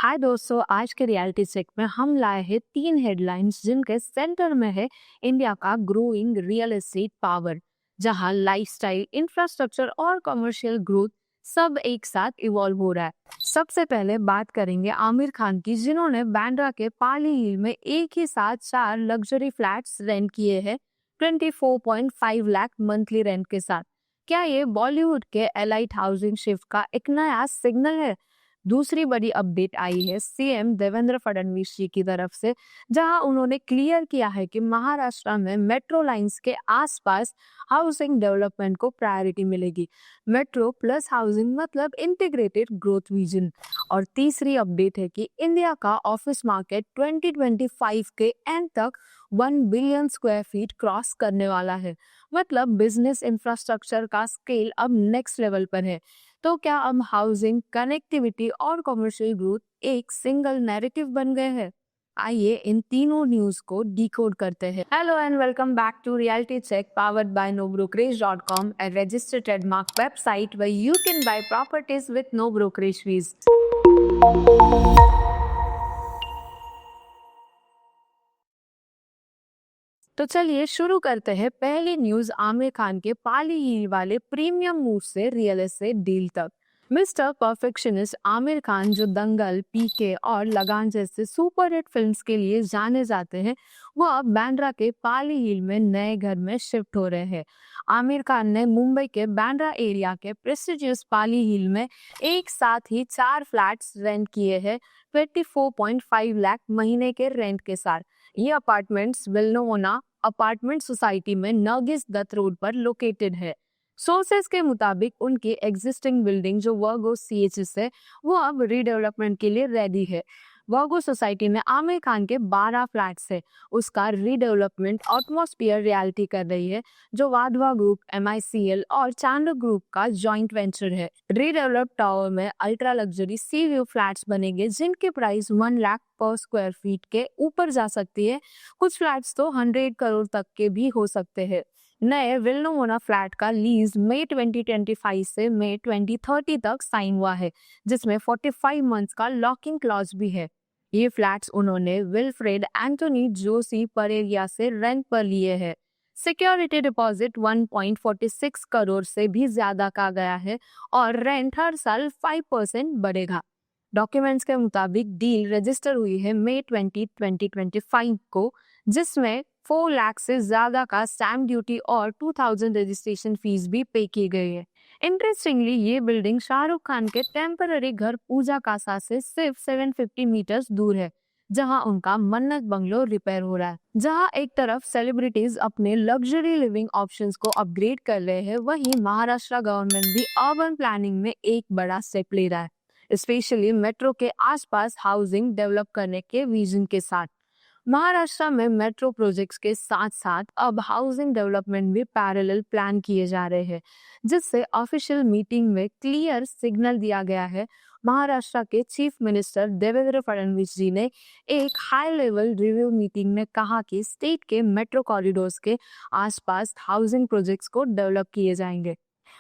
हाय दोस्तों, आज के रियलिटी चेक में हम लाए हैं 3 हेडलाइंस जिनके सेंटर में है इंडिया का ग्रोइंग रियल एस्टेट पावर, जहां लाइफस्टाइल, इंफ्रास्ट्रक्चर और कमर्शियल ग्रोथ सब एक साथ इवॉल्व हो रहा है। सबसे पहले बात करेंगे आमिर खान की, जिन्होंने बांद्रा के पाली हिल में एक ही साथ 4 लग्जरी फ्लैट्स रेंट किए हैं 24.5 लाख मंथली रेंट के साथ। क्या ये बॉलीवुड के एलाइट हाउसिंग शिफ्ट का एक नया सिग्नल है? दूसरी बड़ी अपडेट आई है सीएम देवेंद्र फडणवीस जी की तरफ से, जहां उन्होंने क्लियर किया है कि महाराष्ट्र में मेट्रो लाइंस के आसपास हाउसिंग डेवलपमेंट को प्रायोरिटी मिलेगी। मेट्रो प्लस हाउसिंग मतलब इंटीग्रेटेड ग्रोथ विजन। और तीसरी अपडेट है कि इंडिया का ऑफिस मार्केट 2025 के एंड तक 1 बिलियन स्क्वायर फीट क्रॉस करने वाला है। मतलब बिजनेस इंफ्रास्ट्रक्चर का स्केल अब नेक्स्ट लेवल पर है। तो क्या अब हाउसिंग, कनेक्टिविटी और कमर्शियल ग्रोथ एक सिंगल नैरेटिव बन गए हैं? आइए इन तीनों न्यूज को डिकोड करते हैं। Hello and welcome back to reality check powered by nobrokerage.com, a registered trademark website where you can buy properties with no brokerage fees. तो चलिए शुरू करते हैं। पहली न्यूज आमिर खान के पाली हिल वाले प्रीमियम मूव से रियल एस्टेट डील तक। मिस्टर परफेक्शनिस्ट आमिर खान, जो दंगल, पीके और लगान जैसे सुपरहिट फिल्म्स के लिए जाने जाते हैं, वो अब बांद्रा के पाली हिल में नए घर में शिफ्ट हो रहे हैं। आमिर खान ने मुंबई के बांद्रा एरिया के प्रेस्टिजियस पाली हिल में एक साथ ही 4 फ्लैट्स रेंट किए हैं 24.5 लाख महीने के रेंट के साथ। ये अपार्टमेंट्स विल्नोना अपार्टमेंट सोसाइटी में नर्गिस दत्त रोड पर लोकेटेड है। सोर्सेस के मुताबिक उनकी एग्जिस्टिंग बिल्डिंग जो वर्गो सीएचएस है, वो अब रीडेवलपमेंट के लिए रेडी है। वर्गो सोसाइटी में आमिर खान के 12 फ्लैट्स है। उसका रीडेवलपमेंट एटमॉस्फेयर रियलिटी कर रही है, जो वाधवा ग्रुप, एमआईसीएल और चांडो ग्रुप का जॉइंट वेंचर है। रीडेवलप टावर में अल्ट्रा लग्जरी सी व्यू फ्लैट्स बनेंगे, जिनके प्राइस 1 लाख पर स्क्वायर फीट के ऊपर जा सकती है। कुछ फ्लैट्स तो 100 करोड़ तक के भी हो सकते हैं। नए विल्नोना फ्लैट का लीज मई 2025 से मई 2030 तक साइन हुआ है, जिसमें 45 मंथ्स का लॉकिंग क्लॉज भी है। ये फ्लैट्स उन्होंने विल्फ्रेड एंटोनी जोशी परेरिया से रेंट पर लिए हैं। सिक्योरिटी डिपॉजिट 1.46 करोड़ से भी ज्यादा का गया है और रेंट हर साल 5% बढ़ेगा। डॉक्यूमेंट्स के मुताबिक डील रजिस्टर हुई है मई 2025 को, जिसमें 4 लाख से ज्यादा का स्टैम्प ड्यूटी और 2000 रजिस्ट्रेशन फीस भी पे की गई है। इंटरेस्टिंगली, ये बिल्डिंग शाहरुख खान के टेम्पररी घर पूजा कासा से सिर्फ 750 मीटर्स दूर है, जहां उनका मन्नत बंगलो रिपेयर हो रहा है। जहां एक तरफ सेलिब्रिटीज अपने लग्जरी लिविंग ऑप्शंस को अपग्रेड कर रहे हैं, वहीं महाराष्ट्र गवर्नमेंट भी अर्बन प्लानिंग में एक बड़ा स्टेप ले रहा है, स्पेशली मेट्रो के आसपास हाउसिंग डेवलप करने के विजन के साथ। महाराष्ट्र में मेट्रो प्रोजेक्ट्स के साथ साथ अब हाउसिंग डेवलपमेंट भी पैरेलल प्लान किए जा रहे हैं, जिससे ऑफिशियल मीटिंग में क्लियर सिग्नल दिया गया है। महाराष्ट्र के चीफ मिनिस्टर देवेंद्र फडणवीस जी ने एक हाई लेवल रिव्यू मीटिंग में कहा कि स्टेट के मेट्रो कॉरिडोर्स के आसपास हाउसिंग प्रोजेक्ट्स को डेवलप किए जाएंगे।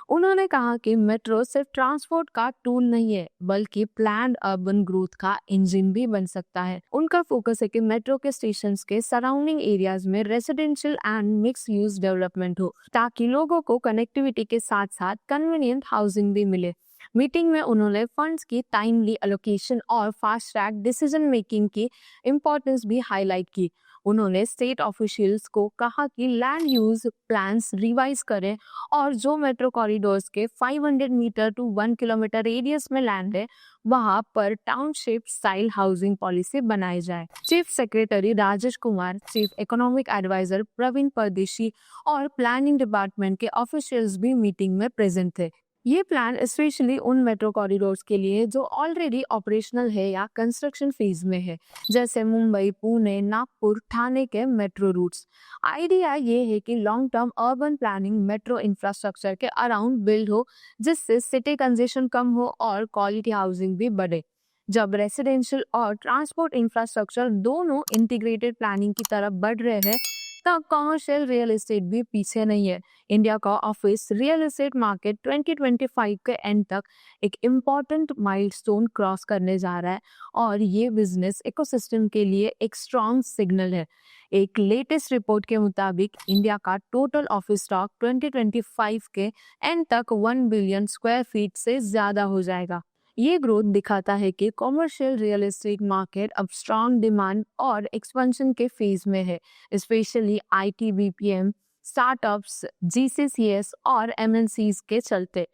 उन्होंने कहा कि मेट्रो सिर्फ ट्रांसपोर्ट का टूल नहीं है, बल्कि प्लान्ड अर्बन ग्रोथ का इंजन भी बन सकता है। उनका फोकस है कि मेट्रो के स्टेशंस के सराउंडिंग एरियाज में residential and mix use development हो, ताकि लोगों को कनेक्टिविटी के साथ साथ कन्वीनियंट हाउसिंग भी मिले। मीटिंग में उन्होंने फंड्स की टाइमली एलोकेशन और फास्ट ट्रैक डिसीजन मेकिंग की इम्पोर्टेंस भी हाईलाइट की। उन्होंने स्टेट ऑफिशियल्स को कहा कि लैंड यूज प्लान्स रिवाइज करें और जो मेट्रो कॉरिडोर्स के 500 मीटर टू 1 किलोमीटर रेडियस में लैंड है, वहां पर टाउनशिप स्टाइल हाउसिंग पॉलिसी बनाई जाए। Chief secretary Rajesh Kumar, chief economic adviser Praveen Pardeshi और प्लानिंग डिपार्टमेंट के ऑफिशियल्स भी मीटिंग में प्रेजेंट थे। ये प्लान स्पेशली उन मेट्रो कॉरिडोर्स के लिए जो ऑलरेडी ऑपरेशनल है या कंस्ट्रक्शन फेज में है, जैसे मुंबई, पुणे, नागपुर, ठाणे के मेट्रो रूट्स। आइडिया ये है कि long term urban planning metro infrastructure के अराउंड बिल्ड हो, जिससे सिटी कंजेशन कम हो और क्वालिटी हाउसिंग भी बढ़े। जब रेसिडेंशियल और ट्रांसपोर्ट इंफ्रास्ट्रक्चर दोनों इंटीग्रेटेड प्लानिंग की तरफ बढ़ रहे हैं, तब कॉमर्शियल रियल एस्टेट भी पीछे नहीं है। इंडिया का ऑफिस रियल एस्टेट मार्केट 2025 के एंड तक एक इम्पॉर्टेंट माइलस्टोन क्रॉस करने जा रहा है और ये बिजनेस इकोसिस्टम के लिए एक स्ट्रॉन्ग सिग्नल है। एक लेटेस्ट रिपोर्ट के मुताबिक इंडिया का टोटल ऑफिस स्टॉक 2025 के एंड तक 1 बिलियन स्क्वायर फीट से ज्यादा हो जाएगा। ये ग्रोथ दिखाता है कि कॉमर्शियल रियल एस्टेट मार्केट अब स्ट्रॉन्ग डिमांड और एक्सपेंशन के फेज में है, स्पेशली आईटी, बीपीएम, स्टार्टअप्स, जीसीसीएस और एमएनसीज के चलते।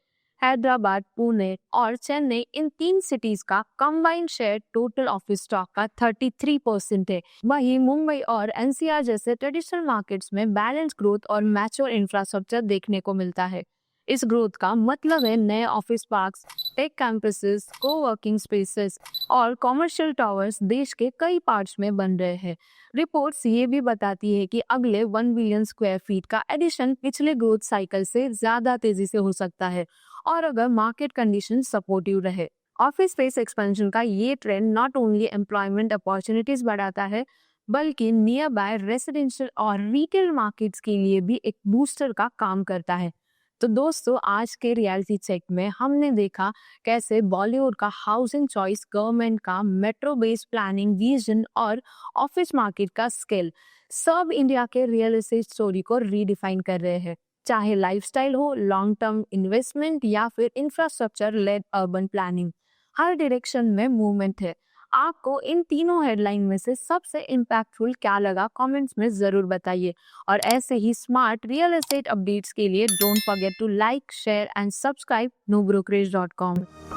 हैदराबाद, पुणे और चेन्नई, इन 3 सिटीज का combined share total office stock का 33% है। वहीं मुंबई और एनसीआर जैसे ट्रेडिशनल मार्केट्स में बैलेंस ग्रोथ और मैच्योर इंफ्रास्ट्रक्चर देखने को मिलता है। इस ग्रोथ का मतलब है नए office parks, tech campuses, coworking spaces और कमर्शियल टावर्स देश के कई पार्ट्स में बन रहे हैं। रिपोर्ट्स ये भी बताती है कि अगले 1 बिलियन स्क्वायर फीट का एडिशन पिछले ग्रोथ साइकिल से ज्यादा तेजी से हो सकता है और अगर मार्केट कंडीशन सपोर्टिव रहे। ऑफिस स्पेस एक्सपेंशन का ये trend not only employment opportunities बढ़ाता है बल्कि नियर बाय रेसिडेंशियल और रिटेल मार्केट्स के लिए भी एक बूस्टर का काम करता है। तो दोस्तों, आज के रियलिटी चेक में हमने देखा कैसे बॉलीवुड का हाउसिंग चॉइस, गवर्नमेंट का मेट्रो बेस्ड प्लानिंग विजन और ऑफिस मार्केट का स्केल सब इंडिया के रियल एस्टेट स्टोरी को रीडिफाइन कर रहे हैं। चाहे लाइफस्टाइल हो, लॉन्ग टर्म इन्वेस्टमेंट या फिर इंफ्रास्ट्रक्चर लेड अर्बन प्लानिंग, हर डायरेक्शन में मूवमेंट है। आपको इन तीनों हेडलाइन में से सबसे इम्पैक्टफुल क्या लगा, कमेंट्स में जरूर बताइए। और ऐसे ही स्मार्ट रियल एस्टेट अपडेट्स के लिए don't forget to like, share and subscribe nubrokerage.com।